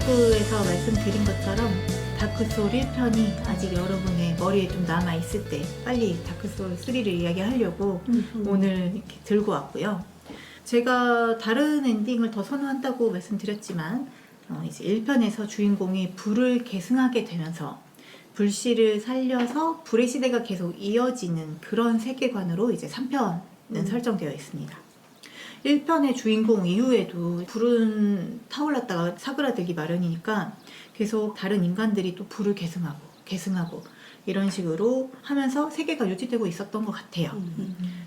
입구에서 말씀드린 것처럼 다크소울 1편이 아직 여러분의 머리에 좀 남아있을 때 빨리 다크소울 3를 이야기하려고 오늘 이렇게 들고 왔고요. 제가 다른 엔딩을 더 선호한다고 말씀드렸지만 이제 1편에서 주인공이 불을 계승하게 되면서 불씨를 살려서 불의 시대가 계속 이어지는 그런 세계관으로 이제 3편은 설정되어 있습니다. 1편의 주인공 이후에도 불은 타올랐다가 사그라들기 마련이니까 계속 다른 인간들이 또 불을 계승하고 이런 식으로 하면서 세계가 유지되고 있었던 것 같아요.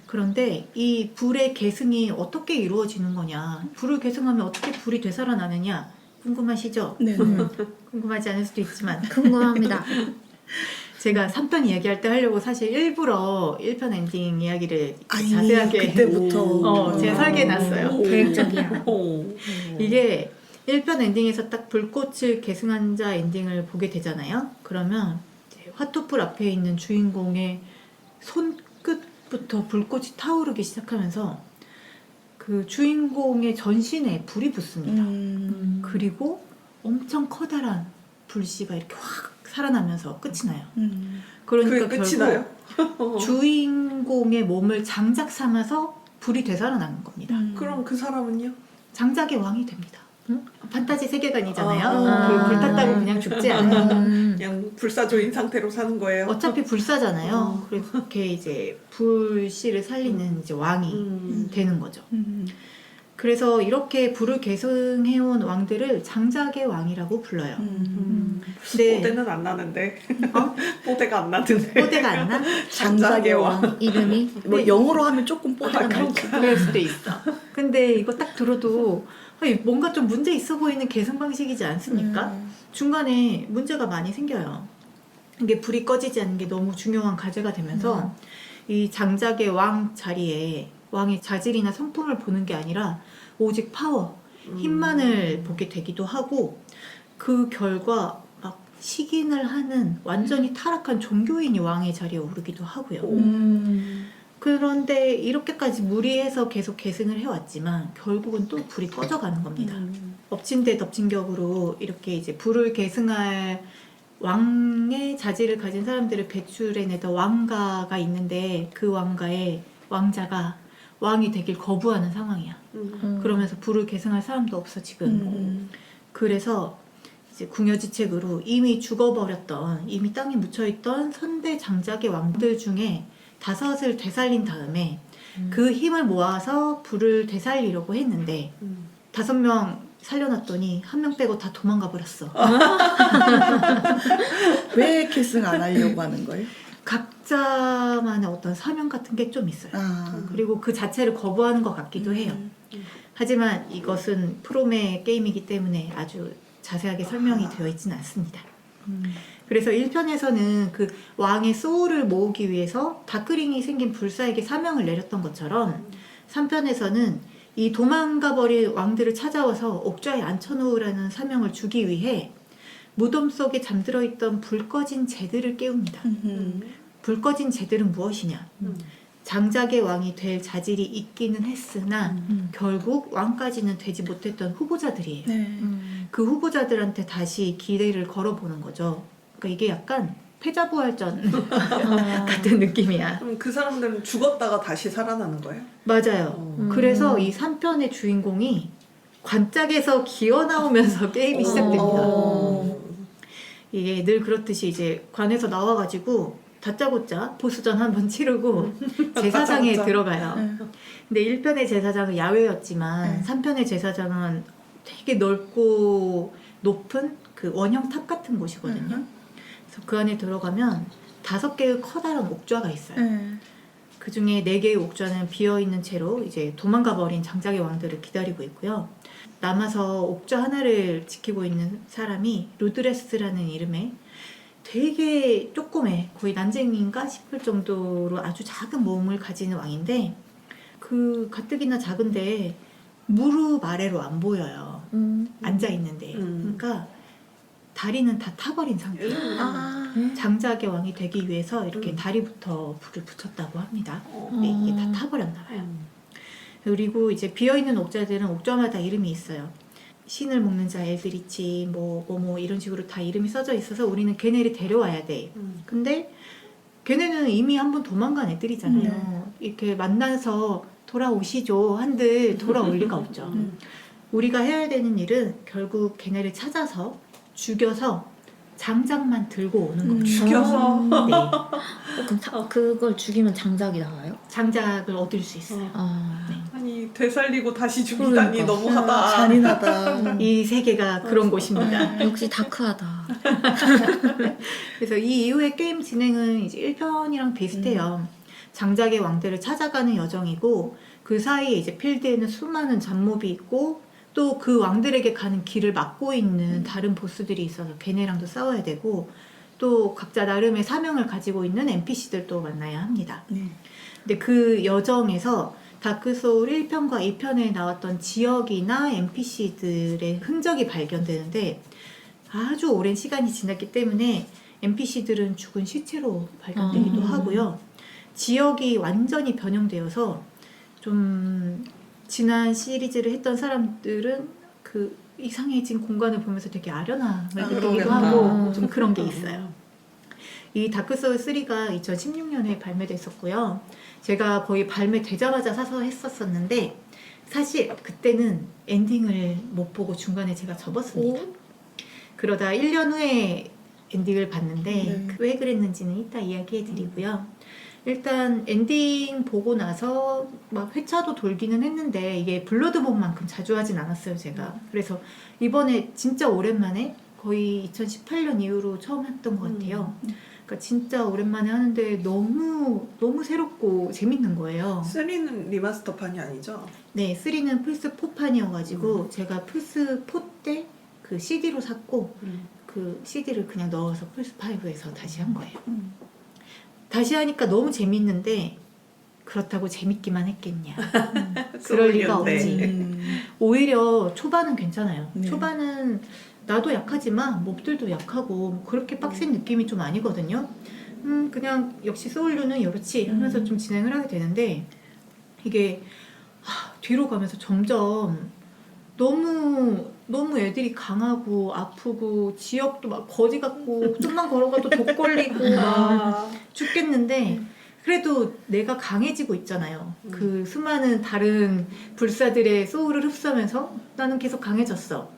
그런데 이 불의 계승이 어떻게 이루어지는 거냐, 불을 계승하면 어떻게 불이 되살아나느냐 궁금하시죠? 네. 궁금하지 않을 수도 있지만 궁금합니다. 제가 3편 이야기할 때 하려고 사실 일부러 1편 엔딩 이야기를 이미 자세하게 그때부터 제가 설계해놨어요. 계획적이야. 이게 1편 엔딩에서 딱 불꽃을 계승한 자 엔딩을 보게 되잖아요. 그러면 이제 화투불 앞에 있는 주인공의 손끝부터 불꽃이 타오르기 시작하면서 그 주인공의 전신에 불이 붙습니다. 그리고 엄청 커다란 불씨가 이렇게 확 살아나면서 끝이 나요. 그러니까 그게 끝이 결국 주인공의 몸을 장작 삼아서 불이 되살아나는 겁니다. 그럼 그 사람은요? 장작의 왕이 됩니다. 판타지 세계관이잖아요. 불 탔다고 그냥 죽지 않아요. 그냥 불사조인 상태로 사는 거예요. 어차피 불사잖아요. 그렇게 이제 불씨를 살리는 이제 왕이 되는 거죠. 그래서 이렇게 불을 계승해온 왕들을 장작의 왕이라고 불러요. 근데 뽀대는 안 나는데. 어? 뽀대가 안 나는데. 뽀대가 안 나? 장작의 왕. 이름이 뭐 영어로 하면 조금 뽀대가 나지. 그럴 수도 있어. 근데 이거 딱 들어도 뭔가 좀 문제 있어 보이는 계승 방식이지 않습니까? 중간에 문제가 많이 생겨요. 이게 불이 꺼지지 않는 게 너무 중요한 과제가 되면서 이 장작의 왕 자리에 왕의 자질이나 성품을 보는 게 아니라 오직 파워, 힘만을 보게 되기도 하고, 그 결과 막 식인을 하는 완전히 타락한 종교인이 왕의 자리에 오르기도 하고요. 그런데 이렇게까지 무리해서 계속 계승을 해왔지만 결국은 또 불이 꺼져가는 겁니다. 엎친 데 덮친 격으로 이렇게 이제 불을 계승할 왕의 자질을 가진 사람들을 배출해내던 왕가가 있는데 그 왕가의 왕자가 왕이 되길 거부하는 상황이야. 그러면서 불을 계승할 사람도 없어 지금. 그래서 이제 궁여지책으로 이미 죽어버렸던, 이미 땅에 묻혀있던 선대 장작의 왕들 중에 5을 되살린 다음에 그 힘을 모아서 불을 되살리려고 했는데 5명 살려놨더니 1명 빼고 다 도망가 버렸어. 왜 계승 안 하려고 하는 거예요? 각자만의 어떤 사명 같은 게 좀 있어요. 그리고 그 자체를 거부하는 것 같기도 해요. 하지만 이것은 프롬의 게임이기 때문에 아주 자세하게 설명이 되어 있지는 않습니다. 그래서 1편에서는 그 왕의 소울을 모으기 위해서 다크링이 생긴 불사에게 사명을 내렸던 것처럼 3편에서는 이 도망가버린 왕들을 찾아와서 옥좌에 앉혀놓으라는 사명을 주기 위해 무덤 속에 잠들어 있던 불 꺼진 제들을 깨웁니다. 불 꺼진 제들은 무엇이냐? 장작의 왕이 될 자질이 있기는 했으나 결국 왕까지는 되지 못했던 후보자들이에요. 그 후보자들한테 다시 기회를 걸어보는 거죠. 그러니까 이게 약간 패자부활전 같은 느낌이야. 그럼 그 사람들은 죽었다가 다시 살아나는 거예요? 맞아요. 그래서 이 3편의 주인공이 관짝에서 기어 나오면서 게임이 시작됩니다. 이게 늘 그렇듯이 이제 관에서 나와가지고 다짜고짜 보수전 한번 치르고 제사장에 들어가요. 근데 1편의 제사장은 야외였지만 3편의 제사장은 되게 넓고 높은 그 원형 탑 같은 곳이거든요. 그래서 그 안에 들어가면 5개의 커다란 옥좌가 있어요. 그 중에 4개의 옥좌는 비어있는 채로 이제 도망가버린 장작의 왕들을 기다리고 있고요. 남아서 옥좌 하나를 지키고 있는 사람이 루드레스라는 이름의 되게 조그매, 거의 난쟁이인가 싶을 정도로 아주 작은 몸을 가지는 왕인데, 그 가뜩이나 작은데 무릎 아래로 안 보여요. 앉아있는데. 그러니까 다리는 다 타버린 상태예요. 장작의 왕이 되기 위해서 이렇게 다리부터 불을 붙였다고 합니다. 근데 이게 다 타버렸나 봐요. 그리고 이제 비어있는 옥좌들은 옥좌마다 이름이 있어요. 신을 먹는 자 엘드리치 뭐 이런 식으로 다 이름이 써져 있어서 우리는 걔네를 데려와야 돼. 근데 걔네는 이미 한번 도망간 애들이잖아요. 이렇게 만나서 돌아오시죠 한들 돌아올 리가 없죠. 우리가 해야 되는 일은 결국 걔네를 찾아서 죽여서 장작만 들고 오는 겁니다. 죽여서? 네. 그럼 그걸 죽이면 장작이 나와요? 장작을 얻을 수 있어요. 아니 되살리고 다시 죽이다니 그러니까. 너무하다. 잔인하다. 이 세계가 그런 곳입니다. 역시 다크하다. 그래서 이 이후의 게임 진행은 이제 1편이랑 비슷해요. 장작의 왕들을 찾아가는 여정이고 그 사이에 이제 필드에는 수많은 잡몹이 있고 또 그 왕들에게 가는 길을 막고 있는 다른 보스들이 있어서 걔네랑도 싸워야 되고 또 각자 나름의 사명을 가지고 있는 NPC들도 만나야 합니다. 근데 그 여정에서 다크소울 1편과 2편에 나왔던 지역이나 NPC들의 흔적이 발견되는데 아주 오랜 시간이 지났기 때문에 NPC들은 죽은 시체로 발견되기도 하고요. 지역이 완전히 변형되어서 좀 지난 시리즈를 했던 사람들은 그 이상해진 공간을 보면서 되게 아련함을 느끼기도 그러겠다. 하고 좀 그런 게 있어요. 이 다크소울 3가 2016년에 발매됐었고요. 제가 거의 발매되자마자 사서 했었었는데 사실 그때는 엔딩을 못 보고 중간에 제가 접었습니다. 그러다 1년 후에 엔딩을 봤는데 왜 그랬는지는 이따 이야기해 드리고요. 일단 엔딩 보고 나서 막 회차도 돌기는 했는데 이게 블러드본만큼 자주 하진 않았어요 제가. 그래서 이번에 진짜 오랜만에 거의 2018년 이후로 처음 했던 것 같아요. 그러니까 진짜 오랜만에 하는데 너무 새롭고 재밌는 거예요. 3는 리마스터판이 아니죠? 네, 3는 플스 4판이어가지고 제가 플스 4 때 그 CD로 샀고 그 CD를 그냥 넣어서 플스 5에서 다시 한 거예요. 다시 하니까 너무 재밌는데 그렇다고 재밌기만 했겠냐. 그럴 리가 없지. 오히려 초반은 괜찮아요. 네. 초반은 나도 약하지만 몹들도 약하고 뭐 그렇게 빡센 느낌이 좀 아니거든요. 그냥 역시 소울류는 이렇지 하면서 좀 진행을 하게 되는데 이게 뒤로 가면서 점점 너무 애들이 강하고 아프고 지역도 막 거지 같고 좀만 걸어가도 독 걸리고 막 죽겠는데 그래도 내가 강해지고 있잖아요. 그 수많은 다른 불사들의 소울을 흡수하면서 나는 계속 강해졌어.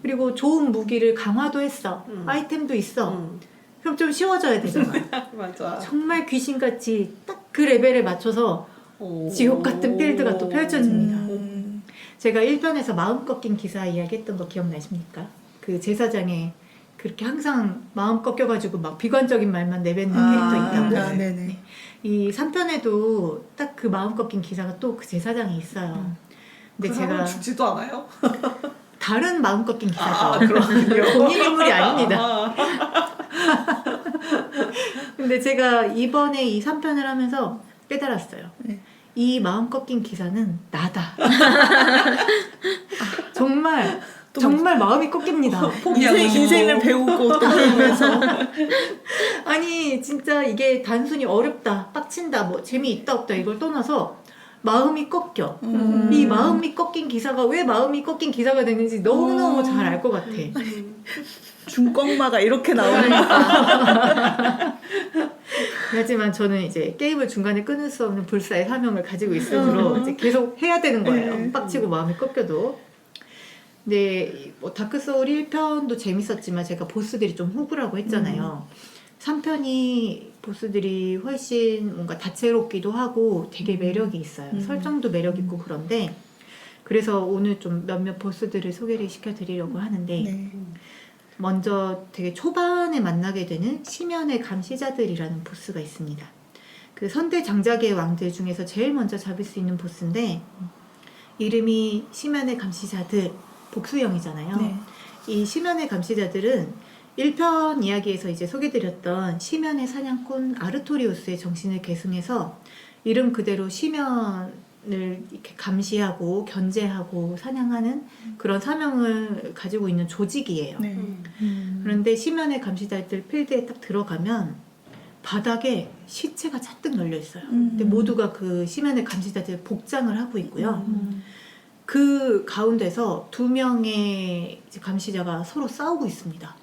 그리고 좋은 무기를 강화도 했어. 아이템도 있어. 그럼 좀 쉬워져야 되잖아. 맞아. 정말 귀신같이 딱 그 레벨에 맞춰서 지옥 같은 필드가 또 펼쳐집니다. 제가 1편에서 마음 꺾인 기사 이야기했던 거 기억나십니까? 그 제사장에 그렇게 항상 마음 꺾여가지고 막 비관적인 말만 내뱉는 캐릭터 있다고. 네네. 이 3편에도 딱 그 마음 꺾인 기사가 또 그 제사장에 있어요. 근데 그 제가 사람은 죽지도 않아요? 다른 마음 꺾인 기사죠. 그렇군요. 본인 인물이 아닙니다. 근데 제가 이번에 이 3편을 하면서 깨달았어요. 이 마음 꺾인 기사는 나다. 정말 마음이 꺾입니다. 인생을 배우고 또 배우면서. 아니 진짜 이게 단순히 어렵다, 빡친다, 뭐 재미있다 없다 이걸 떠나서 마음이 꺾여. 이 마음이 꺾인 기사가 왜 마음이 꺾인 기사가 되는지 너무너무 잘 알 것 같아. 중꺾마가 이렇게 나오니까. 하지만 저는 이제 게임을 중간에 끊을 수 없는 불사의 사명을 가지고 있으므로 이제 계속 해야 되는 거예요. 빡치고 마음이 꺾여도. 근데 뭐 다크소울 1편도 재밌었지만 제가 보스들이 좀 호구라고 했잖아요. 3편이 보스들이 훨씬 뭔가 다채롭기도 하고 되게 매력이 있어요. 설정도 매력 있고 그런데 그래서 오늘 좀 몇몇 보스들을 소개를 시켜드리려고 하는데 먼저 되게 초반에 만나게 되는 심연의 감시자들이라는 보스가 있습니다. 그 선대 장작의 왕들 중에서 제일 먼저 잡을 수 있는 보스인데 이름이 심연의 감시자들, 복수형이잖아요. 네. 이 심연의 감시자들은 1편 이야기에서 이제 소개드렸던 심연의 사냥꾼 아르토리우스의 정신을 계승해서 이름 그대로 심연을 이렇게 감시하고 견제하고 사냥하는 그런 사명을 가지고 있는 조직이에요. 그런데 심연의 감시자들 필드에 딱 들어가면 바닥에 시체가 잔뜩 널려 있어요. 근데 모두가 그 심연의 감시자들 복장을 하고 있고요. 그 가운데서 두 명의 이제 감시자가 서로 싸우고 있습니다.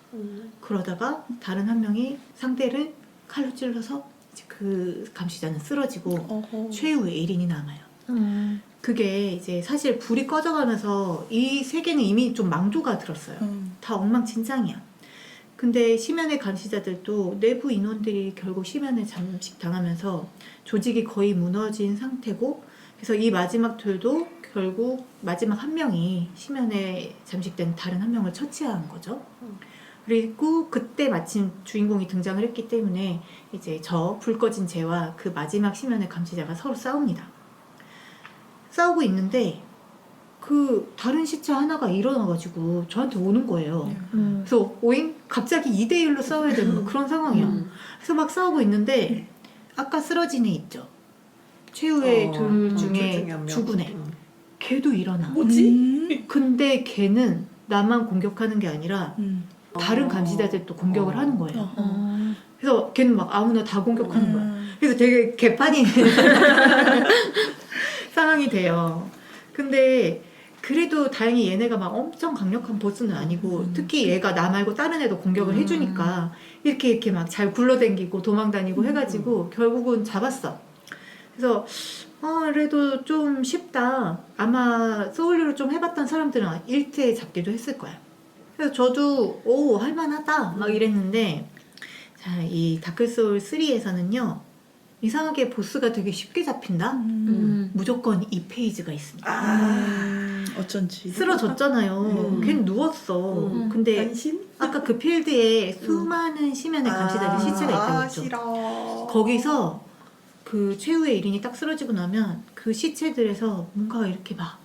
그러다가 다른 한 명이 상대를 칼로 찔러서 이제 그 감시자는 쓰러지고 어허. 최후의 1인이 남아요. 음. 그게 이제 사실 불이 꺼져가면서 이 세계는 이미 좀 망조가 들었어요. 다 엉망진창이야. 근데 심연의 감시자들도 내부 인원들이 결국 심연에 잠식당하면서 조직이 거의 무너진 상태고, 그래서 이 마지막 둘도 결국 마지막 한 명이 심연에 잠식된 다른 한 명을 처치한 거죠. 그리고 그때 마침 주인공이 등장을 했기 때문에 이제 저 불 꺼진 쟤와 그 마지막 심연의 감시자가 서로 싸웁니다. 싸우고 있는데 그 다른 시체 하나가 일어나가지고 저한테 오는 거예요. 그래서 오잉? 갑자기 2대1로 싸워야 되는 거 그런 상황이야. 그래서 막 싸우고 있는데 아까 쓰러진 애 있죠. 최후의 둘 중에 한 명. 죽은 애. 걔도 일어나. 뭐지? 근데 걔는 나만 공격하는 게 아니라 다른 감시자들도 공격을 하는 거예요. 어. 그래서 걔는 막 아무나 다 공격하는 거야. 그래서 되게 개판이 상황이 돼요. 근데 그래도 다행히 얘네가 막 엄청 강력한 보스는 아니고 특히 얘가 나 말고 다른 애도 공격을 해주니까 이렇게 막 잘 굴러다니고 도망다니고 해가지고 결국은 잡았어. 그래서 그래도 좀 쉽다. 아마 소울리로 좀 해봤던 사람들은 1대 잡기도 했을 거야. 그래서 저도 오 할만하다 막 이랬는데, 자, 이 다크소울 3에서는요 이상하게 보스가 되게 쉽게 잡힌다. 무조건 2페이지가 있습니다. 어쩐지. 쓰러졌잖아요. 걔는 누웠어. 근데 안심? 아까 그 필드에 수많은 심연의 감시자들 시체가 있다고 했죠. 싫어. 거기서 그 최후의 1인이 딱 쓰러지고 나면 그 시체들에서 뭔가 이렇게 막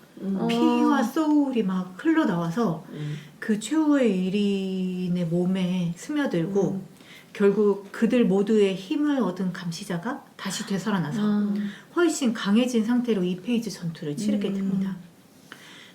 피와 소울이 막 흘러나와서 그 최후의 1인의 몸에 스며들고 결국 그들 모두의 힘을 얻은 감시자가 다시 되살아나서 훨씬 강해진 상태로 2페이지 전투를 치르게 됩니다.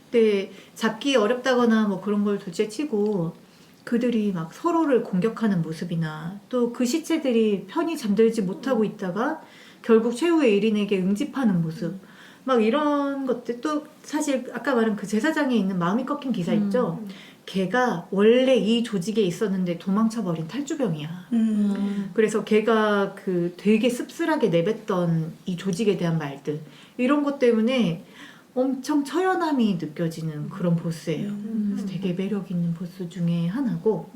근데 잡기 어렵다거나 뭐 그런 걸 둘째 치고 그들이 막 서로를 공격하는 모습이나 또 그 시체들이 편히 잠들지 못하고 있다가 결국 최후의 1인에게 응집하는 모습, 막 이런 것들. 또 사실 아까 말한 그 제사장에 있는 마음이 꺾인 기사 있죠. 걔가 원래 이 조직에 있었는데 도망쳐버린 탈주병이야. 그래서 걔가 그 되게 씁쓸하게 내뱉던 이 조직에 대한 말들, 이런 것 때문에 엄청 처연함이 느껴지는 그런 보스예요. 그래서 되게 매력 있는 보스 중에 하나고,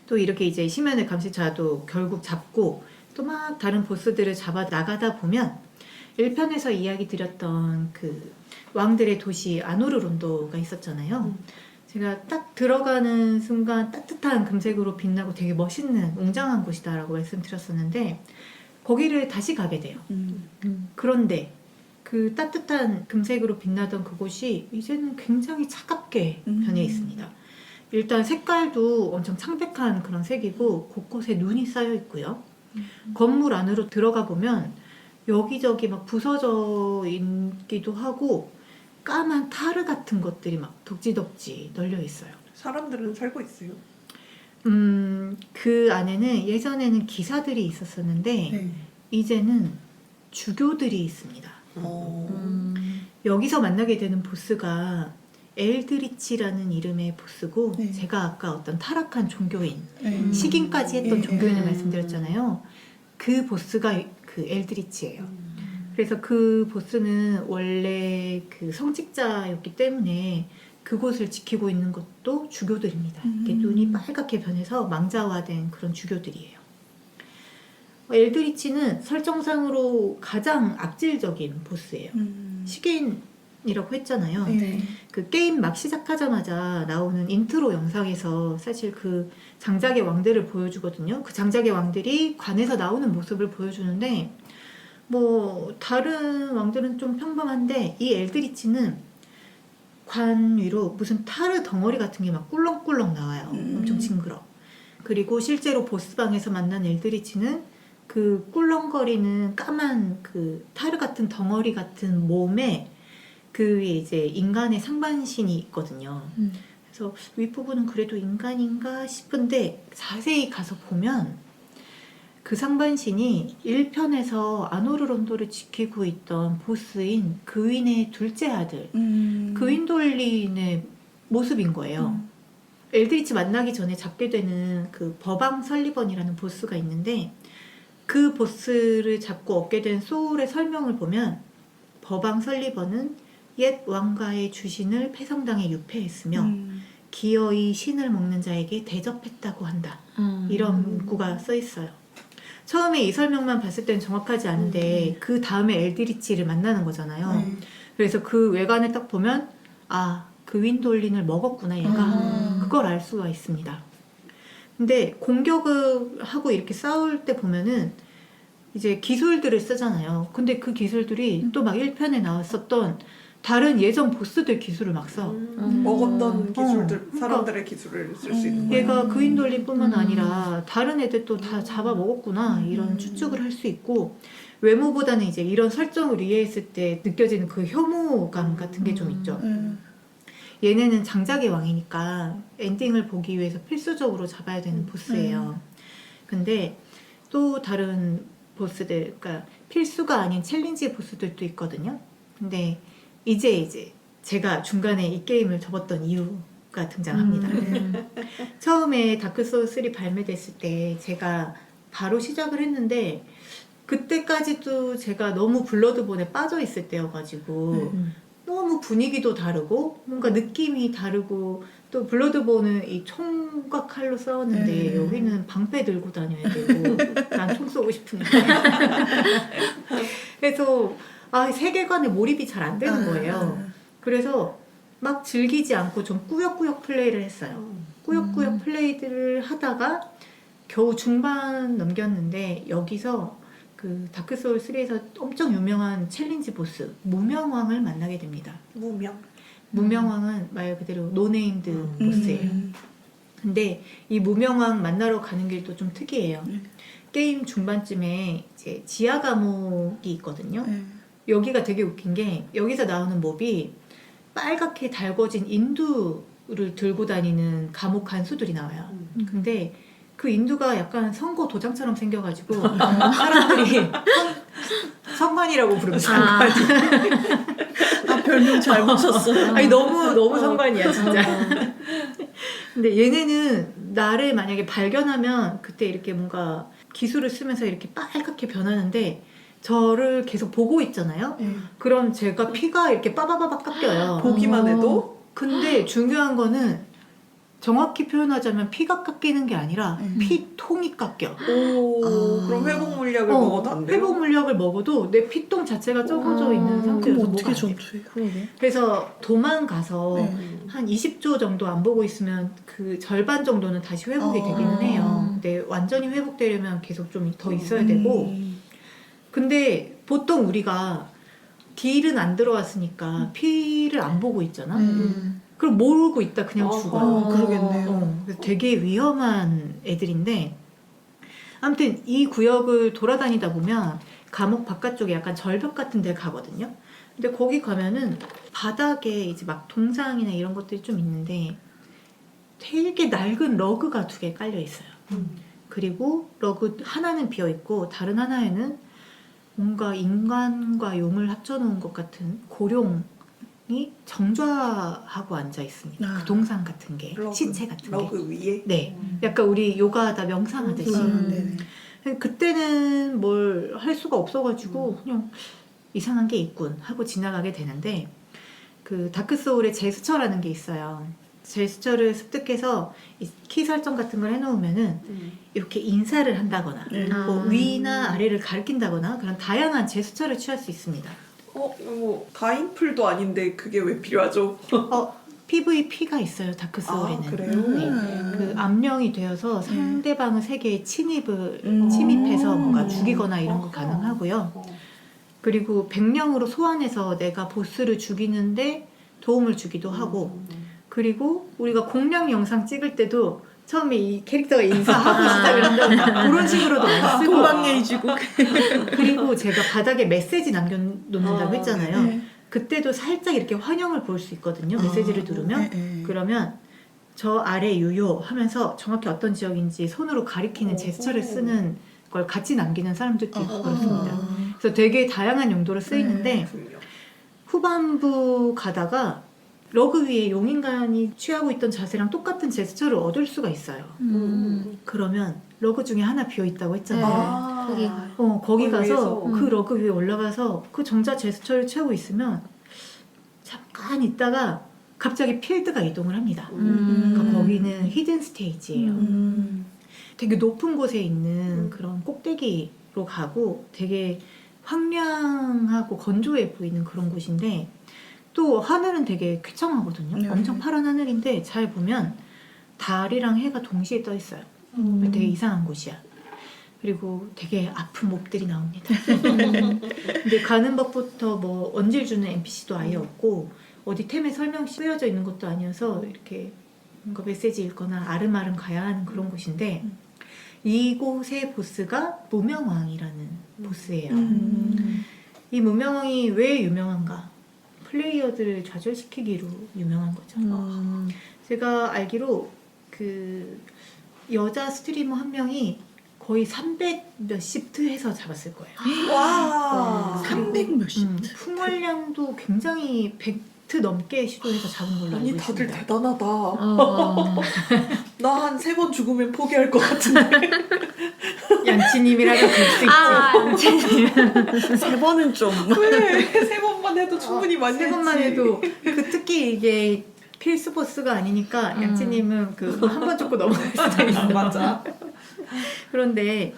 또 이렇게 이제 심연의 감시자도 결국 잡고 또 막 다른 보스들을 잡아 나가다 보면 1편에서 이야기 드렸던 그 왕들의 도시 아노르론도가 있었잖아요. 제가 딱 들어가는 순간 따뜻한 금색으로 빛나고 되게 멋있는 웅장한 곳이다라고 말씀드렸었는데 거기를 다시 가게 돼요. 그런데 그 따뜻한 금색으로 빛나던 그곳이 이제는 굉장히 차갑게 변해 있습니다. 일단 색깔도 엄청 창백한 그런 색이고 곳곳에 눈이 쌓여 있고요. 건물 안으로 들어가 보면 여기저기 막 부서져 있기도 하고 까만 타르 같은 것들이 막 덕지덕지 널려 있어요. 사람들은 살고 있어요. 그 안에는 예전에는 기사들이 있었었는데 이제는 주교들이 있습니다. 여기서 만나게 되는 보스가 엘드리치라는 이름의 보스고, 제가 아까 어떤 타락한 종교인, 식인까지 했던 종교인을 말씀드렸잖아요. 그 보스가 그 엘드리치예요. 그래서 그 보스는 원래 그 성직자였기 때문에 그곳을 지키고 있는 것도 주교들입니다. 이렇게 눈이 빨갛게 변해서 망자화된 그런 주교들이에요. 엘드리치는 설정상으로 가장 악질적인 보스예요. 식인이라고 했잖아요. 그 게임 막 시작하자마자 나오는 인트로 영상에서 사실 그 장작의 왕들을 보여주거든요. 그 장작의 왕들이 관에서 나오는 모습을 보여주는데 뭐 다른 왕들은 좀 평범한데 이 엘드리치는 관 위로 무슨 타르 덩어리 같은 게 막 꿀렁꿀렁 나와요. 엄청 징그러. 그리고 실제로 보스방에서 만난 엘드리치는 그 꿀렁거리는 까만 그 타르 같은 덩어리 같은 몸에 그 위에 이제 인간의 상반신이 있거든요. 그래서 윗부분은 그래도 인간인가 싶은데 자세히 가서 보면 그 상반신이 1편에서 아노르 론도를 지키고 있던 보스인 그윈의 둘째 아들 그윈돌린의 모습인 거예요. 엘드리치 만나기 전에 잡게 되는 그 버방 설리번이라는 보스가 있는데 그 보스를 잡고 얻게 된 소울의 설명을 보면 버방 설리번은 옛 왕가의 주신을 패성당에 유폐했으며 기어이 신을 먹는 자에게 대접했다고 한다. 이런 문구가 써 있어요. 처음에 이 설명만 봤을 땐 정확하지 않은데 그 다음에 엘드리치를 만나는 거잖아요. 그래서 그 외관을 딱 보면 아, 그 윈돌린을 먹었구나 얘가. 그걸 알 수가 있습니다. 근데 공격을 하고 이렇게 싸울 때 보면은 이제 기술들을 쓰잖아요. 근데 그 기술들이 또 막 1편에 나왔었던 다른 예전 보스들 기술을 막 써. 먹었던 기술들, 그러니까 사람들의 기술을 쓸 수 있는 거예요. 얘가 그윈돌린뿐만 아니라 다른 애들 또 다 잡아먹었구나 이런 추측을 할 수 있고 외모보다는 이제 이런 설정을 이해했을 때 느껴지는 그 혐오감 같은 게 좀 있죠. 얘네는 장작의 왕이니까 엔딩을 보기 위해서 필수적으로 잡아야 되는 보스예요. 근데 또 다른 보스들, 그러니까 필수가 아닌 챌린지 보스들도 있거든요. 근데 이제 제가 중간에 이 게임을 접었던 이유가 등장합니다. 처음에 다크소울 3 발매됐을 때 제가 바로 시작을 했는데 그때까지도 제가 너무 블러드본에 빠져 있을 때여가지고 너무 분위기도 다르고 뭔가 느낌이 다르고 또 블러드본은 이 총과 칼로 싸웠는데 여기는 방패 들고 다녀야 되고 난 총 쏘고 싶은데 그래서 세계관에 몰입이 잘 안 되는 거예요. 그래서 막 즐기지 않고 좀 꾸역꾸역 플레이를 했어요. 꾸역꾸역 플레이들을 하다가 겨우 중반 넘겼는데 여기서 그 다크소울 3에서 엄청 유명한 챌린지 보스 무명왕을 만나게 됩니다. 무명왕은 말 그대로 노네임드 보스예요. 근데 이 무명왕 만나러 가는 길도 좀 특이해요. 게임 중반쯤에 이제 지하 감옥이 있거든요. 여기가 되게 웃긴 게 여기서 나오는 몹이 빨갛게 달궈진 인두를 들고 다니는 감옥 간수들이 나와요. 근데 그 인두가 약간 선거 도장처럼 생겨가지고 사람들이 성관이라고 부르면서 별명 잘 붙였어. 아니 너무 성관이야 진짜. 근데 얘네는 나를 만약에 발견하면 그때 이렇게 뭔가 기술을 쓰면서 이렇게 빨갛게 변하는데 저를 계속 보고 있잖아요. 그럼 제가 피가 이렇게 빠바바박 깎여요. 보기만 해도? 근데 중요한 거는 정확히 표현하자면 피가 깎이는 게 아니라 피통이 깎여. 그럼 회복 물약을 먹어도 안 돼요? 회복 물약을 먹어도 내 피통 자체가 적어져 있는 상태여서 그럼 어떻게 뭐가 안 돼. 전투해? 그러게. 그래서 도망가서 한 20조 정도 안 보고 있으면 그 절반 정도는 다시 회복이 되기는 해요. 근데 완전히 회복되려면 계속 좀 더 있어야 되고 근데 보통 우리가 딜은 안 들어왔으니까 피를 안 보고 있잖아. 그럼 모르고 있다 그냥 죽어요. 그러겠네요. 그래서 되게 위험한 애들인데 아무튼 이 구역을 돌아다니다 보면 감옥 바깥쪽에 약간 절벽 같은 데 가거든요. 근데 거기 가면은 바닥에 이제 막 동상이나 이런 것들이 좀 있는데 되게 낡은 러그가 2개 깔려 있어요. 그리고 러그 하나는 비어 있고 다른 하나에는 뭔가 인간과 용을 합쳐놓은 것 같은 고룡이 정좌하고 앉아 있습니다. 그 동상 같은 게, 시체 같은 게. 러그 위에? 네, 약간 우리 요가하다 명상하듯이. 그때는 뭘 할 수가 없어가지고 그냥 이상한 게 있군 하고 지나가게 되는데 그 다크소울의 제스처라는 게 있어요. 제스처를 습득해서 키 설정 같은 걸 해놓으면은 이렇게 인사를 한다거나 뭐 위나 아래를 가리킨다거나 그런 다양한 제스처를 취할 수 있습니다. 이거 다인풀도 아닌데 그게 왜 필요하죠? PVP가 있어요, 다크소울에는. 그래요? 네. 그 암령이 되어서 상대방의 세계에 침입해서 뭔가 죽이거나 이런 거 가능하고요. 그리고 백령으로 소환해서 내가 보스를 죽이는데 도움을 주기도 하고 그리고 우리가 공략 영상 찍을 때도 처음에 이 캐릭터가 인사하고 시작을 한다거나 그런 식으로도 많이 쓰고 도망해주고 그리고 제가 바닥에 메시지 남겨놓는다고 했잖아요. 그때도 살짝 이렇게 환영을 볼 수 있거든요. 메시지를 누르면 그러면 저 아래 유효 하면서 정확히 어떤 지역인지 손으로 가리키는 제스처를 쓰는 걸 같이 남기는 사람들도 있고 그렇습니다. 어. 그래서 되게 다양한 용도로 쓰이는데 그렇군요. 후반부 가다가 러그 위에 용인간이 취하고 있던 자세랑 똑같은 제스처를 얻을 수가 있어요. 그러면 러그 중에 하나 비어 있다고 했잖아요. 아, 거기. 거기 가서 위에서. 그 러그 위에 올라가서 그 정자 제스처를 취하고 있으면 잠깐 있다가 갑자기 필드가 이동을 합니다. 그러니까 거기는 히든 스테이지예요. 되게 높은 곳에 있는 그런 꼭대기로 가고 되게 황량하고 건조해 보이는 그런 곳인데 또 하늘은 되게 쾌청하거든요. 엄청 파란 하늘인데 잘 보면 달이랑 해가 동시에 떠 있어요. 되게 이상한 곳이야. 그리고 되게 아픈 몹들이 나옵니다. 근데 가는 법부터 뭐 언질 주는 NPC도 아예 없고 어디 템에 설명 쓰여져 있는 것도 아니어서 이렇게 뭔가 메시지 읽거나 아름아름 가야 하는 그런 곳인데 이곳의 보스가 무명왕이라는 보스예요. 이 무명왕이 왜 유명한가? 플레이어들을 좌절시키기로 유명한 거죠. 제가 알기로 그 여자 스트리머 한 명이 거의 300 몇십 트 해서 잡았을 거예요. 와. 300 몇십. 풍월량도 굉장히 100트 넘게 시도해서 잡은 걸로 알고 아니 있습니다. 다들 대단하다. 어. 나 한 3번 죽으면 포기할 것 같은데. 양치님이라면 그럴 수 있지. 아, 3번은 좀. 왜? 3번만 해도 충분히 많이 세 했지. 번만 해도 특히 이게 필수 보스가 아니니까 양치님은 그 한 번 죽고 넘어갈 수도 있어. 맞아. 그런데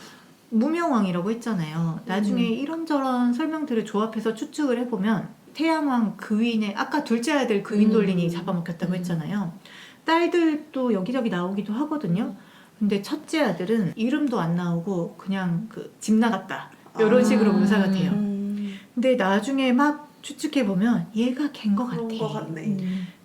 무명왕이라고 했잖아요. 나중에 이런저런 설명들을 조합해서 추측을 해보면 태양왕 그윈의 아까 둘째 아들 그윈돌린이 잡아먹혔다고 했잖아요. 딸들도 여기저기 나오기도 하거든요. 근데 첫째 아들은 이름도 안 나오고 그냥 그 집 나갔다 이런 식으로 묘사가 돼요. 근데 나중에 막 추측해보면 얘가 걘 것 그런 것 같아. 같네.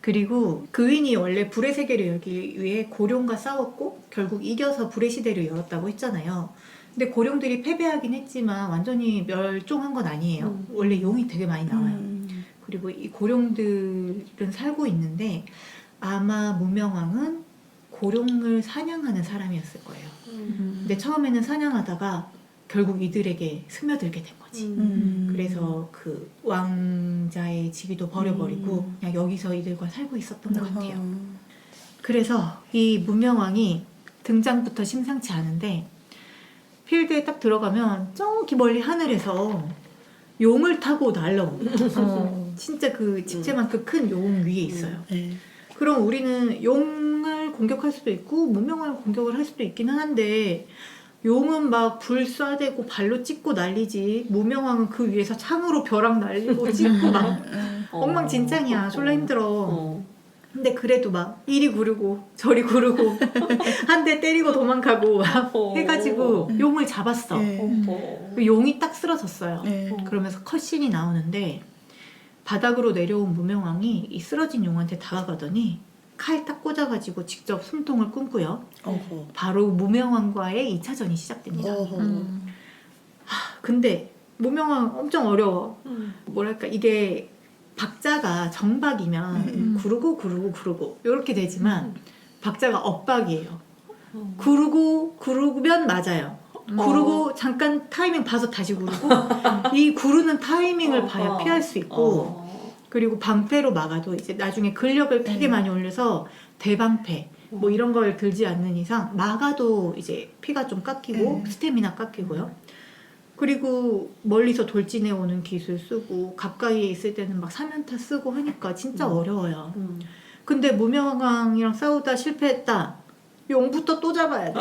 그리고 그윈이 원래 불의 세계를 열기 위해 고룡과 싸웠고 결국 이겨서 불의 시대를 열었다고 했잖아요. 근데 고룡들이 패배하긴 했지만 완전히 멸종한 건 아니에요. 원래 용이 되게 많이 나와요. 그리고 이 고룡들은 살고 있는데 아마 무명왕은 고룡을 사냥하는 사람이었을 거예요. 근데 처음에는 사냥하다가 결국 이들에게 스며들게 된 거지. 그래서 그 왕자의 지위도 버려버리고 그냥 여기서 이들과 살고 있었던 것 같아요. 그래서 이 무명왕이 등장부터 심상치 않은데 필드에 딱 들어가면 저기 멀리 하늘에서 용을 타고 날라옵니다. 진짜 그 집채만큼 큰 용 위에 있어요. 그럼 우리는 용을 공격할 수도 있고 무명왕을 공격을 할 수도 있기는 한데 용은 막 불 쏴대고 발로 찍고 난리지 무명왕은 그 위에서 창으로 벼락 날리고 찍고 막 엉망진창이야. 졸라 힘들어. 근데 그래도 막 이리 구르고 저리 구르고 한 대 때리고 도망가고 막 해가지고 용을 잡았어. 그 용이 딱 쓰러졌어요. 그러면서 컷신이 나오는데 바닥으로 내려온 무명왕이 이 쓰러진 용한테 다가가더니 칼 딱 꽂아가지고 직접 숨통을 끊고요. 바로 무명왕과의 2차전이 시작됩니다. 근데 무명왕 엄청 어려워. 뭐랄까 이게 박자가 정박이면 구르고 이렇게 되지만 박자가 엇박이에요. 구르면 맞아요. 구르고 잠깐 타이밍 봐서 다시 구르고 이 구르는 타이밍을 봐야 피할 수 있고 그리고 방패로 막아도 이제 나중에 근력을 되게 많이 올려서 대방패 뭐 이런 걸 들지 않는 이상 막아도 이제 피가 좀 깎이고 스태미나 깎이고요. 그리고 멀리서 돌진해 오는 기술 쓰고 가까이에 있을 때는 막 사면타 쓰고 하니까 진짜 어려워요. 근데 무명왕이랑 싸우다 실패했다. 용부터 또 잡아야 돼.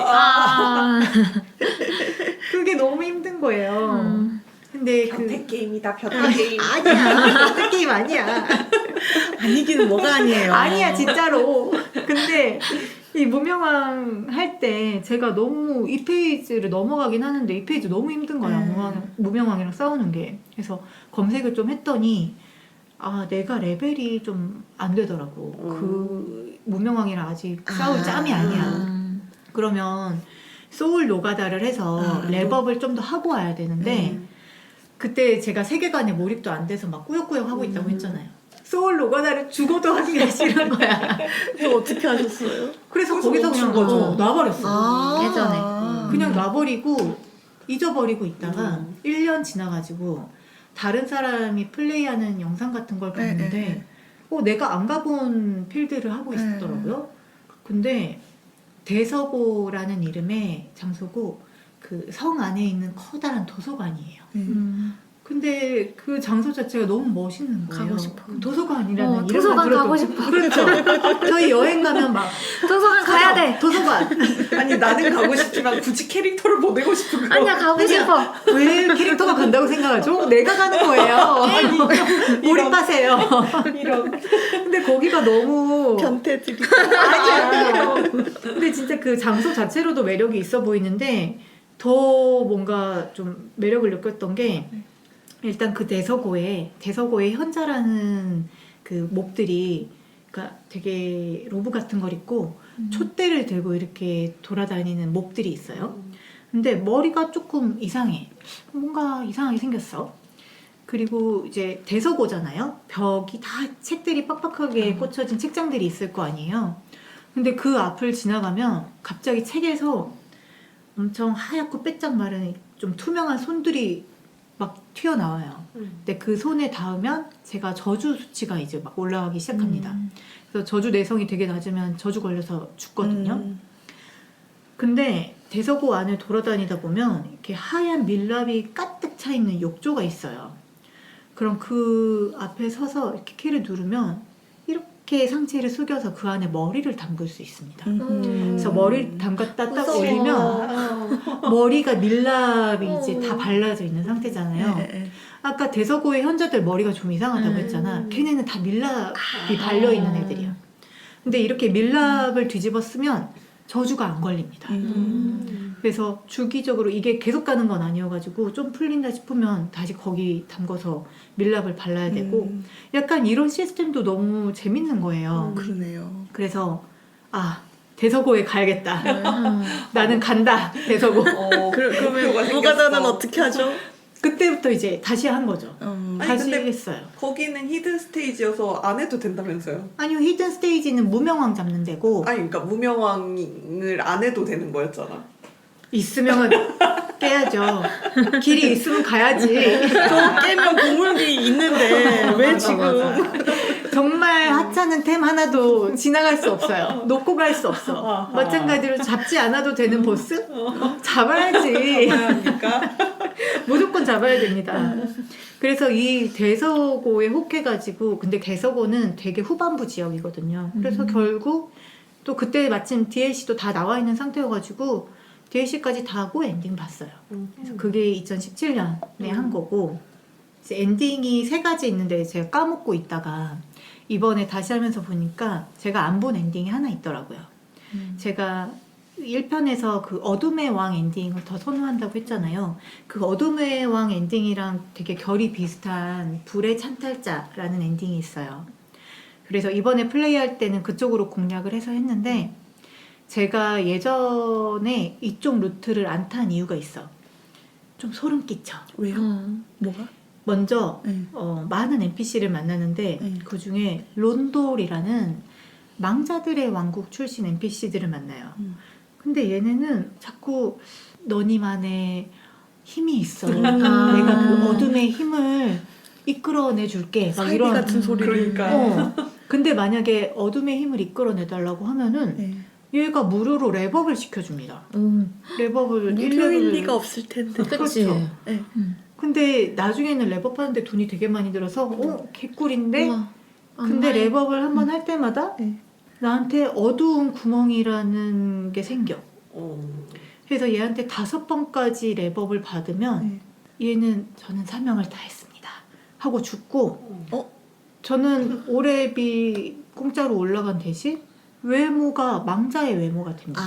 그게 너무 힘든 거예요. 근데 변태 게임이다. 변태 게임. 아니야. 변태 게임 아니야. 아니기는 뭐가 아니에요. 아니야 진짜로. 근데 이 무명왕 할 때 제가 너무 이 페이지를 넘어가긴 하는데 이 페이지 너무 힘든 거야. 무명왕이랑 싸우는 게. 그래서 검색을 좀 했더니 아 내가 레벨이 좀 안 되더라고. 그 무명왕이랑 아직 싸울 짬이 아니야. 그러면 소울 노가다를 해서 랩업을 좀 더 하고 와야 되는데 그때 제가 세계관에 몰입도 안 돼서 막 꾸역꾸역 하고 있다고 했잖아요. 소울 노가다를 죽어도 하기가 싫은 거야. 그럼 어떻게 하셨어요? 그래서 거기서 거기서 멈춘 그냥 거죠. 놔버렸어. 예전에. 그냥 놔버리고 잊어버리고 있다가 1년 지나가지고 다른 사람이 플레이하는 영상 같은 걸 봤는데 내가 안 가본 필드를 하고 있었더라고요. 근데 대서고라는 이름의 장소고 그 성 안에 있는 커다란 도서관이에요. 근데 그 장소 자체가 너무 멋있는 거예요. 가고 싶어. 도서관이라는 이름만 도서관 들어도 가고 싶어. 그렇죠. 저희 여행 가면 막 도서관 가야 돼. 도서관. 아니 나는 가고 싶지만 굳이 캐릭터를 보내고 싶은 거. 아니야 가고 싶어. 왜 캐릭터가 간다고 생각하죠? 내가 가는 거예요. 몰입하세요. 이런. 근데 거기가 너무 변태들이. 아니야. 근데 진짜 그 장소 자체로도 매력이 있어 보이는데 더 뭔가 좀 매력을 느꼈던 게 일단 그 대서고에 현자라는 그 몹들이 그러니까 되게 로브 같은 걸 입고 촛대를 들고 이렇게 돌아다니는 몹들이 있어요. 근데 머리가 조금 이상해. 뭔가 이상하게 생겼어. 그리고 이제 대서고잖아요. 벽이 다 책들이 빡빡하게 꽂혀진 책장들이 있을 거 아니에요. 근데 그 앞을 지나가면 갑자기 책에서 엄청 하얗고 빼짝 마른 좀 투명한 손들이 막 튀어나와요. 근데 그 손에 닿으면 제가 저주 수치가 이제 막 올라가기 시작합니다. 그래서 저주 내성이 되게 낮으면 저주 걸려서 죽거든요. 근데 대서고 안을 돌아다니다 보면 이렇게 하얀 밀랍이 가득 차 있는 욕조가 있어요. 그럼 그 앞에 서서 이렇게 키를 누르면 이렇게 상체를 숙여서 그 안에 머리를 담글 수 있습니다. 그래서 머리를 담갔다 딱 무서워. 올리면 머리가 밀랍이 이제 다 발라져 있는 상태잖아요. 아까 대서고의 현자들 머리가 좀 이상하다고 했잖아. 걔네는 다 밀랍이 발려있는 애들이야. 근데 이렇게 밀랍을 뒤집어 쓰면 저주가 안 걸립니다. 그래서 주기적으로 이게 계속 가는 건 아니어가지고 좀 풀린다 싶으면 다시 거기 담궈서 밀랍을 발라야 되고 약간 이런 시스템도 너무 재밌는 거예요. 그러네요. 그래서 대서고에 가야겠다. 나는 간다 대서고. 그러면 무가자는 어떻게 하죠? 그때부터 이제 다시 한 거죠. 아니, 다시 근데 했어요. 거기는 히든 스테이지여서 안 해도 된다면서요? 아니요, 히든 스테이지는 무명왕 잡는 데고 아니 그러니까 무명왕을 안 해도 되는 거였잖아. 있으면 깨야죠. 길이 있으면 가야지. 저 깨면 보물이 있는데 왜 지금? 정말 하찮은 템 하나도 지나갈 수 없어요. 놓고 갈 수 없어. 마찬가지로 잡지 않아도 되는 보스? 잡아야지. 잡아야 합니까? 무조건 잡아야 됩니다. 그래서 이 대서고에 혹해가지고 근데 대서고는 되게 후반부 지역이거든요. 그래서 결국 또 그때 마침 DLC도 다 나와 있는 상태여가지고 DLC까지 다 하고 엔딩 봤어요. 그래서 그게 2017년에 한 거고 이제 엔딩이 3가지 있는데 제가 까먹고 있다가 이번에 다시 하면서 보니까 제가 안 본 엔딩이 하나 있더라고요. 제가 1편에서 그 어둠의 왕 엔딩을 더 선호한다고 했잖아요. 그 어둠의 왕 엔딩이랑 되게 결이 비슷한 불의 찬탈자라는 엔딩이 있어요. 그래서 이번에 플레이할 때는 그쪽으로 공략을 해서 했는데 제가 예전에 이쪽 루트를 안 탄 이유가 있어. 좀 소름 끼쳐. 왜요? 뭐가? 먼저 네. 많은 NPC를 만나는데 네. 그 중에 론돌이라는 망자들의 왕국 출신 NPC들을 만나요. 근데 얘네는 자꾸 너니만의 힘이 있어. 내가 그 어둠의 힘을 이끌어내 줄게. 막 사이비 이런 같은 소리를. 그러니까. 근데 만약에 어둠의 힘을 이끌어내 달라고 하면은 네. 얘가 무료로 랩업을 시켜줍니다. 랩업을 무료일 1렙을 리가 없을 텐데. 그치. 그렇죠. 네. 근데 나중에는 랩업하는데 돈이 되게 많이 들어서 개꿀인데 우와. 근데 엄마의- 랩업을 한번 할 때마다 네. 나한테 어두운 구멍이라는 게 생겨. 그래서 얘한테 5번까지 랩업을 받으면 얘는 저는 사명을 다했습니다 하고 죽고 저는 오랩이 공짜로 올라간 대신 외모가 망자의 외모가 됩니다.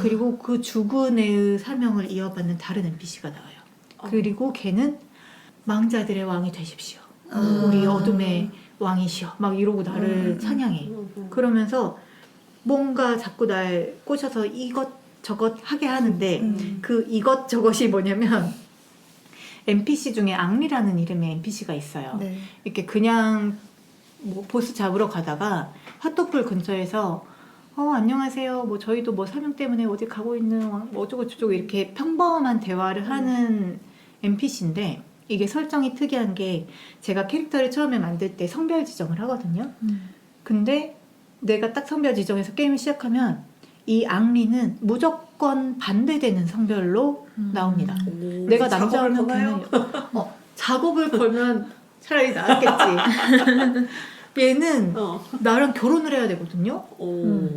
그리고 그 죽은 애의 사명을 이어받는 다른 NPC가 나와요. 그리고 걔는 망자들의 왕이 되십시오. 우리 어둠의 왕이시여. 막 이러고 나를 찬양해. 그러면서 뭔가 자꾸 날 꼬셔서 이것저것 하게 하는데 그 이것저것이 뭐냐면 NPC 중에 앙리라는 이름의 NPC가 있어요. 네. 이렇게 그냥 뭐 보스 잡으러 가다가 핫도풀 근처에서 안녕하세요. 뭐 저희도 뭐 설명 때문에 어디 가고 있는 뭐 어쩌고 저쩌고 이렇게 평범한 대화를 하는 NPC인데 이게 설정이 특이한 게 제가 캐릭터를 처음에 만들 때 성별 지정을 하거든요. 근데 내가 딱 성별 지정해서 게임을 시작하면 이 앙리는 무조건 반대되는 성별로 나옵니다. 내가 남자면 걔는 작업을 걸면 차라리 나았겠지. 얘는 나랑 결혼을 해야 되거든요.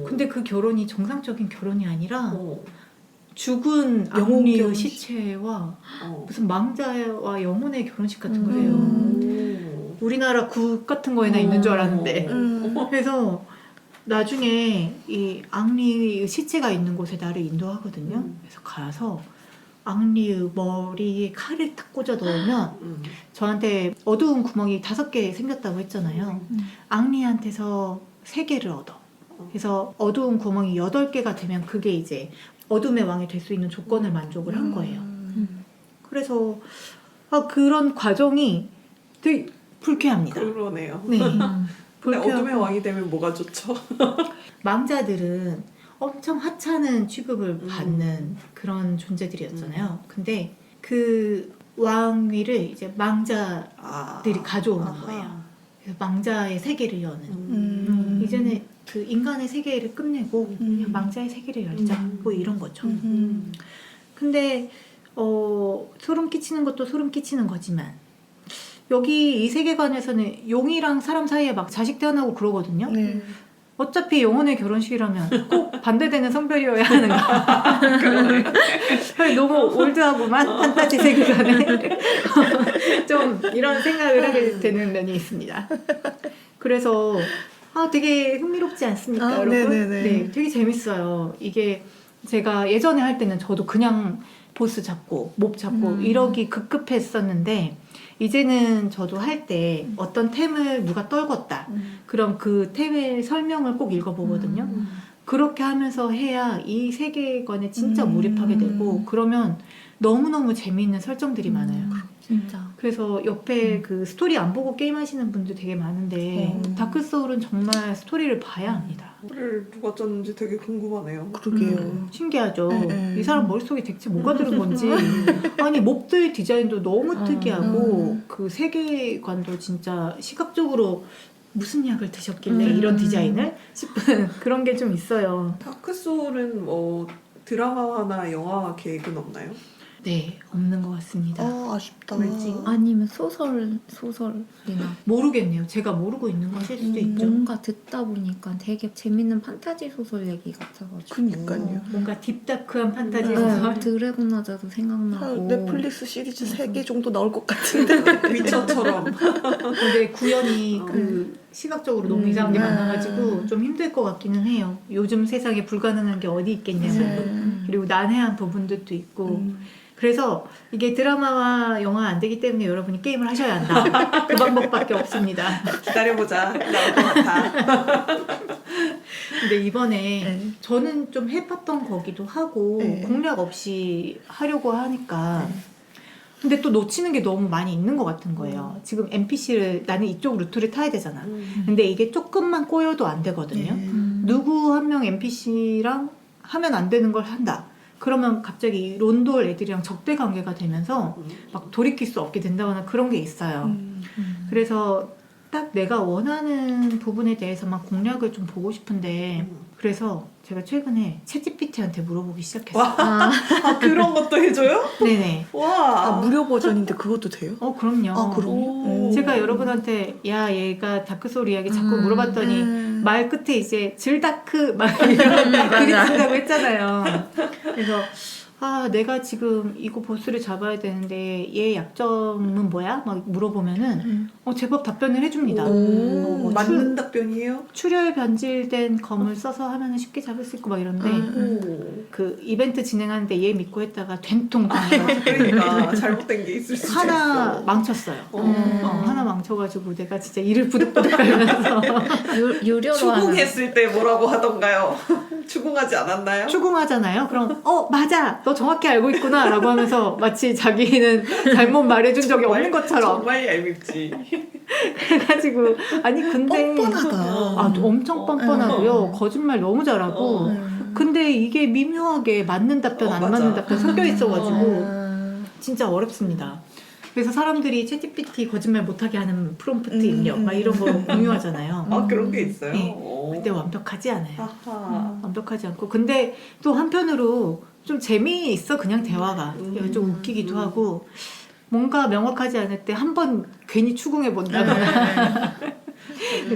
근데 그 결혼이 정상적인 결혼이 아니라 죽은 앙리의 결혼식. 시체와 무슨 망자와 영혼의 결혼식 같은 걸 해요. 우리나라 국 같은 거에나 있는 줄 알았는데. 그래서 나중에 이 앙리의 시체가 있는 곳에 나를 인도하거든요. 그래서 가서 앙리의 머리에 칼을 탁 꽂아 넣으면 저한테 어두운 구멍이 5개 생겼다고 했잖아요. 앙리한테서 3개를 얻어. 그래서 어두운 구멍이 8개가 되면 그게 이제 어둠의 왕이 될 수 있는 조건을 만족을 한 거예요. 그래서 그런 과정이 되게 불쾌합니다. 그러네요. 네. 근데 불쾌하고 어둠의 왕이 되면 뭐가 좋죠? 망자들은 엄청 하찮은 취급을 받는 그런 존재들이었잖아요. 근데 그 왕위를 이제 망자들이 가져오는 거예요. 그래서 망자의 세계를 여는. 이제는 그 인간의 세계를 끝내고 그냥 망자의 세계를 열자. 뭐 이런 거죠. 근데 소름 끼치는 것도 소름 끼치는 거지만 여기 이 세계관에서는 용이랑 사람 사이에 막 자식 태어나고 그러거든요. 어차피 영혼의 결혼식이라면 꼭 반대되는 성별이어야 하는 거. 너무 올드하고만 판타지 세계관에 좀 이런 생각을 하게 되는 면이 있습니다. 그래서 되게 흥미롭지 않습니까, 여러분? 네네네. 네, 되게 재밌어요. 이게 제가 예전에 할 때는 저도 그냥 보스 잡고 몹 잡고 이러기 급급했었는데 이제는 저도 할 때 어떤 템을 누가 떨궜다. 그럼 그 템의 설명을 꼭 읽어보거든요. 그렇게 하면서 해야 이 세계관에 진짜 몰입하게 되고 그러면 너무너무 재미있는 설정들이 많아요. 진짜. 그래서 옆에 그 스토리 안 보고 게임하시는 분들 되게 많은데 다크소울은 정말 스토리를 봐야 합니다. 를 누가 짰는지 되게 궁금하네요. 그러게요. 신기하죠. 네. 이 사람 머릿속에 대체 뭐가 들은 건지. 아니 몹들 디자인도 너무 특이하고 그 세계관도 진짜 시각적으로 무슨 약을 드셨길래 이런 디자인을 싶은 그런 게 좀 있어요. 다크소울은 뭐 드라마나 영화 계획은 없나요? 네, 없는 것 같습니다. 아쉽다. 왜지? 아니면 소설이나 모르겠네요. 제가 모르고 있는 것일 수도 있죠. 뭔가 듣다 보니까 되게 재밌는 판타지 소설 얘기 같아가지고. 그니까요. 뭔가 딥다크한 판타지 소설. 네, 드래곤나자도 생각나고. 넷플릭스 시리즈 3개 정도 나올 것 같은데. 위쳐처럼. 근데 구현이 그 시각적으로 너무 이상한 게 많아가지고 좀 힘들 것 같기는 해요. 요즘 세상에 불가능한 게 어디 있겠냐고. 그리고 난해한 부분들도 있고. 그래서 이게 드라마와 영화 안 되기 때문에 여러분이 게임을 하셔야 한다. 그 방법밖에 없습니다. 기다려보자. 나올 것 같아. 근데 이번에 네. 저는 좀 해봤던 거기도 하고 네. 공략 없이 하려고 하니까 근데 또 놓치는 게 너무 많이 있는 것 같은 거예요. 지금 NPC를 나는 이쪽 루트를 타야 되잖아. 근데 이게 조금만 꼬여도 안 되거든요. 누구 한 명 NPC랑 하면 안 되는 걸 한다. 그러면 갑자기 론돌 애들이랑 적대 관계가 되면서 막 돌이킬 수 없게 된다거나 그런 게 있어요. 그래서 딱 내가 원하는 부분에 대해서만 공략을 좀 보고 싶은데 그래서 제가 최근에 챗GPT한테 물어보기 시작했어요. 와. 그런 것도 해줘요? 네네. 와. 무료 버전인데 그것도 돼요? 그럼요. 그럼요? 제가 여러분한테 얘가 다크소울 이야기 자꾸 물어봤더니 말 끝에 이제 질다크 막 이런 글이 쓴다고 했잖아요. 그래서 내가 지금 이거 보스를 잡아야 되는데 얘 약점은 뭐야? 막 물어보면은 제법 답변을 해줍니다. 맞는 답변이에요? 출혈 변질된 검을 써서 하면은 쉽게 잡을 수 있고 막 이런데 그 이벤트 진행하는데 얘 믿고 했다가 된통 당해가지고 그러니까 잘못된 게 있을 수 하나 있어. 망쳤어요. 하나 망쳐가지고 내가 진짜 이를 부득부득 깔면서 유료로 하는. 추궁했을 때 뭐라고 하던가요? 추궁하지 않았나요? 추궁하잖아요. 그럼 맞아, 너 정확히 알고 있구나라고 하면서 마치 자기는 잘못 말해준 적이 없는 것처럼 정말 얄밉지. 해가지고 아니 근데 뻔뻔하다. 엄청 뻔뻔하고요. 거짓말 너무 잘하고. 근데 이게 미묘하게 맞는 답변 안 맞아. 맞는 답변 섞여 있어가지고 아, 진짜 어렵습니다. 그래서 사람들이 챗GPT 거짓말 못하게 하는 프롬프트 입력 막 이런 거 공유하잖아요. 아 그런 게 있어요? 네. 오. 근데 완벽하지 않아요. 아하. 완벽하지 않고 근데 또 한편으로 좀 재미있어 그냥 대화가 좀 웃기기도 하고 뭔가 명확하지 않을 때 한 번 괜히 추궁해 본다거나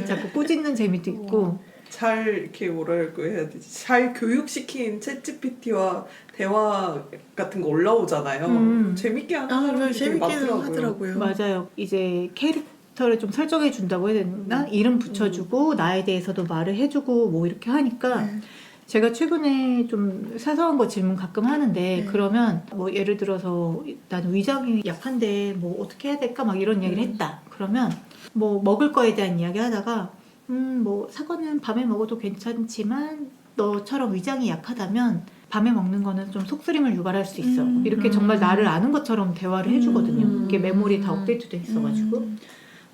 자꾸 꾸짖는 재미도 있고 잘 이렇게 뭐라고 해야 되지? 잘 교육시킨 챗GPT와 대화 같은 거 올라오잖아요. 재밌게 하는 사람들이 되게 재밌게 많더라고요. 하더라고요. 맞아요. 이제 캐릭터를 좀 설정해 준다고 해야 되나? 이름 붙여주고 나에 대해서도 말을 해주고 뭐 이렇게 하니까 제가 최근에 좀 사소한 거 질문 가끔 하는데 그러면 뭐 예를 들어서 나는 위장이 약한데 뭐 어떻게 해야 될까 막 이런 이야기를 했다. 그러면 뭐 먹을 거에 대한 이야기 하다가 뭐 사과는 밤에 먹어도 괜찮지만 너처럼 위장이 약하다면 밤에 먹는 거는 좀 속쓰림을 유발할 수 있어. 이렇게 정말 나를 아는 것처럼 대화를 해주거든요. 이게 메모리 다 업데이트돼 있어가지고.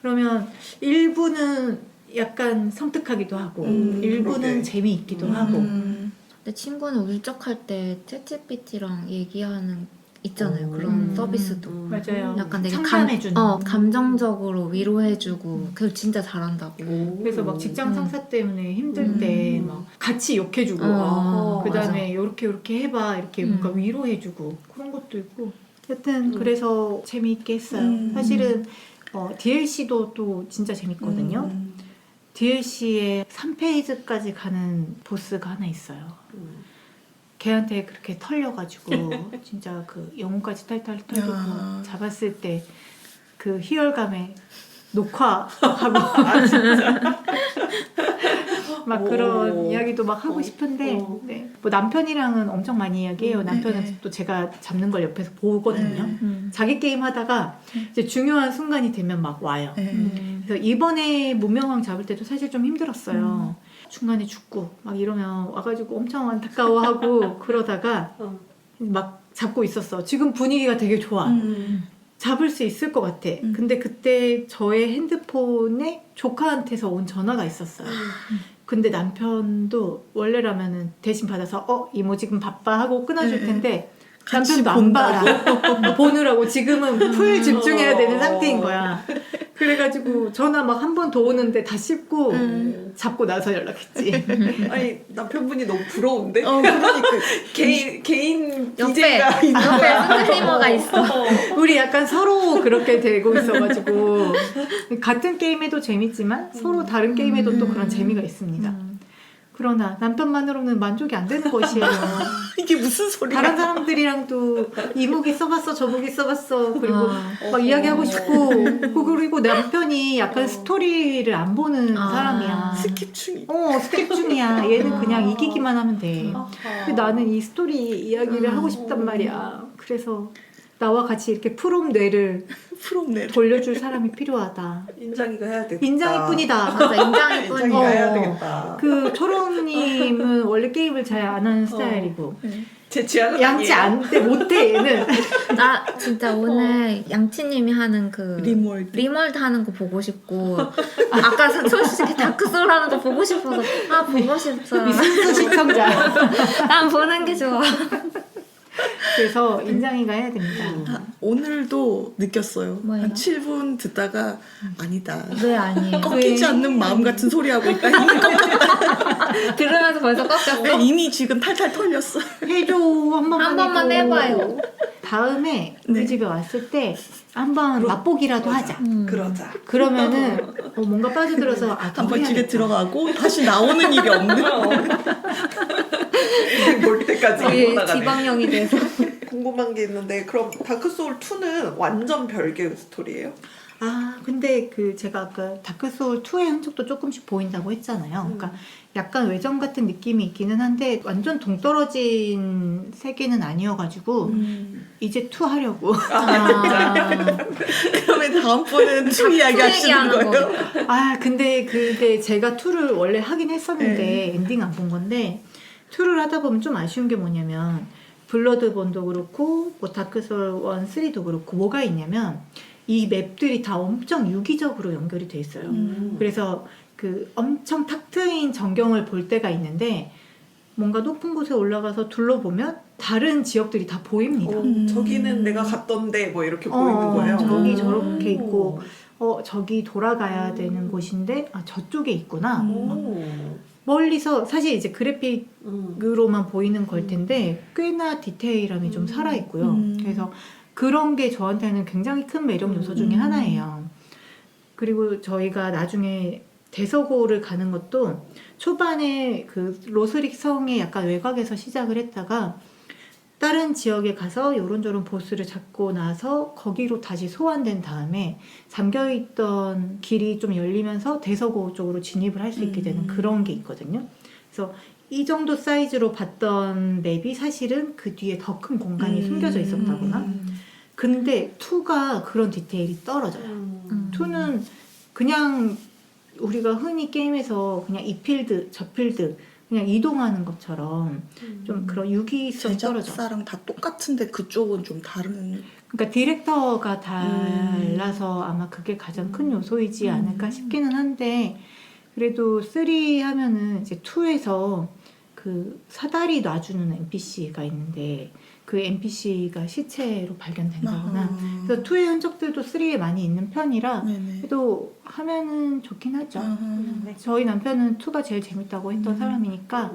그러면 일부는 약간 섬뜩하기도 하고 일부는 그러게. 재미있기도 하고 근데 친구는 울적할 때 챗GPT랑 얘기하는 있잖아요. 그런 음. 서비스도. 맞아요. 약간 되게 상담해주는. 감정적으로 위로해주고 그걸 진짜 잘한다고. 그래서 막 직장 상사 때문에 힘들 때 막 같이 욕해주고 그 다음에 요렇게 해봐 이렇게 뭔가 위로해주고 그런 것도 있고 여튼 그래서 재미있게 했어요. 사실은 DLC도 또 진짜 재밌거든요. DLC에 3페이지까지 가는 보스가 하나 있어요. 걔한테 그렇게 털려가지고 진짜 그 영혼까지 탈탈 털고 아. 잡았을 때 그 희열감에 녹화하고 막 그런 오. 이야기도 막 하고 싶은데 네. 뭐 남편이랑은 엄청 많이 이야기해요. 남편은 네. 또 제가 잡는 걸 옆에서 보거든요. 음. 자기 게임 하다가 이제 중요한 순간이 되면 막 와요. 그래서 이번에 문명왕 잡을 때도 사실 좀 힘들었어요. 중간에 죽고 막 이러면 와가지고 엄청 안타까워하고 그러다가 막 잡고 있었어. 지금 분위기가 되게 좋아. 잡을 수 있을 것 같아. 근데 그때 저의 핸드폰에 조카한테서 온 전화가 있었어요. 근데 남편도 원래라면은 대신 받아서 이모 지금 바빠 하고 끊어줄 텐데 같이 남편도 안 받아. 보느라고 지금은 풀 집중해야 되는 상태인 거야. 그래가지고 전화 막 한 번 더 오는데 다 씹고 잡고 나서 연락했지. 아니 남편분이 너무 부러운데? 그러니까 개인 옆에 BJ가 있나? 옆에 스트리머가 있어. 우리 약간 서로 그렇게 되고 있어가지고 같은 게임에도 재밌지만 서로 다른 게임에도 또 그런 재미가 있습니다. 그러나 남편만으로는 만족이 안 되는 것이에요. 이게 무슨 소리야? 다른 사람들이랑도 이목이 써봤어 저목이 써봤어 그리고 아. 막 이야기하고 싶고 그리고 남편이 약간 스토리를 안 보는 사람이야. 스킵충이. 스킵 중이야. 얘는 그냥 이기기만 하면 돼. 근데 나는 이 스토리 이야기를 하고 싶단 말이야. 그래서 나와 같이 이렇게 프롬 뇌를 프롬네. 돌려줄 사람이 필요하다. 인장이가 해야 되겠다. 인장이뿐이다. 맞아, 인장이뿐이야. 인장이가 해야 되겠다. 그 초롱님은 원래 게임을 잘 안 하는 스타일이고 제 취향은 양치 아니에요. 안 돼 못해 얘는. 나 진짜 오늘 양치님이 하는 그 리몰드. 하는 거 보고 싶고 아까 솔직히 다크소울 하는 거 보고 싶어서 보고 싶어. 미순수 시청자. 난 보는 게 좋아. 그래서 인장이가 해야 됩니다. 오늘도 느꼈어요. 뭐예요? 한 7분 듣다가 아니다. 왜 아니에요? 꺾이지 않는 마음 같은 소리 하고 있다. 들으면서 벌써 꺾였어? 이미 지금 탈탈 털렸어. 해줘 한 번만 해봐요. 다음에 우리 네. 집에 왔을 때 한번 맛보기라도 하자. 그러자. 그러면은 뭔가 빠져들어서 한번 집에 들어가고 다시 나오는 일이 없는. 볼 때까지 우리 나가네. 지방령이 돼서. 궁금한 게 있는데 그럼 다크소울 2는 완전 별개의 스토리예요? 근데 제가 아까 다크소울 2의 흔적도 조금씩 보인다고 했잖아요. 그러니까 약간 외전 같은 느낌이 있기는 한데 완전 동떨어진 세계는 아니어가지고 이제 2 하려고. 그러면 다음번에는 투 이야기 하시는 거예요? 근데 제가 2를 원래 하긴 했었는데 엔딩 안 본 건데 2를 하다 보면 좀 아쉬운 게 뭐냐면 블러드본도 그렇고 뭐 다크소울 1, 3도 그렇고 뭐가 있냐면 이 맵들이 다 엄청 유기적으로 연결이 돼 있어요. 그래서 그 엄청 탁 트인 전경을 볼 때가 있는데 뭔가 높은 곳에 올라가서 둘러보면 다른 지역들이 다 보입니다. 저기는 내가 갔던데 뭐 이렇게 보이는 거예요. 저기 저렇게 있고 저기 돌아가야 되는 곳인데 저쪽에 있구나. 멀리서 사실 이제 그래픽으로만 보이는 걸 텐데 꽤나 디테일함이 좀 살아 있고요. 그래서 그런 게 저한테는 굉장히 큰 매력 요소 중에 하나예요. 그리고 저희가 나중에 대서고를 가는 것도 초반에 그 로스릭 성의 약간 외곽에서 시작을 했다가 다른 지역에 가서 요런저런 보스를 잡고 나서 거기로 다시 소환된 다음에 잠겨있던 길이 좀 열리면서 대서고 쪽으로 진입을 할 수 있게 되는 그런 게 있거든요. 그래서 이 정도 사이즈로 봤던 맵이 사실은 그 뒤에 더 큰 공간이 숨겨져 있었다거나 근데 2가 그런 디테일이 떨어져요. 2는 그냥 우리가 흔히 게임에서 그냥 이 필드, 저 필드 그냥 이동하는 것처럼 좀 그런 유기성이 떨어져. 제작사랑 다 똑같은데 그쪽은 좀 다른. 그러니까 디렉터가 달라서 아마 그게 가장 큰 요소이지 않을까 싶기는 한데 그래도 3 하면은 이제 2에서 그 사다리 놔주는 NPC가 있는데 그 NPC가 시체로 발견된다거나 그래서 2의 흔적들도 3에 많이 있는 편이라 그래도 하면은 좋긴 하죠. 저희 남편은 2가 제일 재밌다고 했던 사람이니까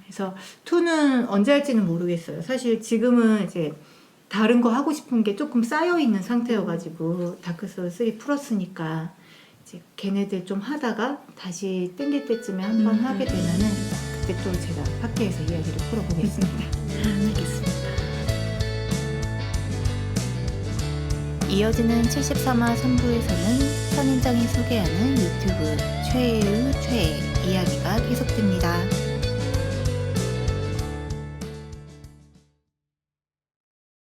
그래서 2는 언제 할지는 모르겠어요. 사실 지금은 이제 다른 거 하고 싶은 게 조금 쌓여있는 상태여가지고 다크소울 3 풀었으니까 이제 걔네들 좀 하다가 다시 땡길 때쯤에 한번 하게 되면은 그때 또 제가 파티에서 이야기를 풀어보겠습니다. 알겠습니다. 이어지는 73화 3부에서는 선인장이 소개하는 유튜브 최애의 최애 이야기가 계속됩니다.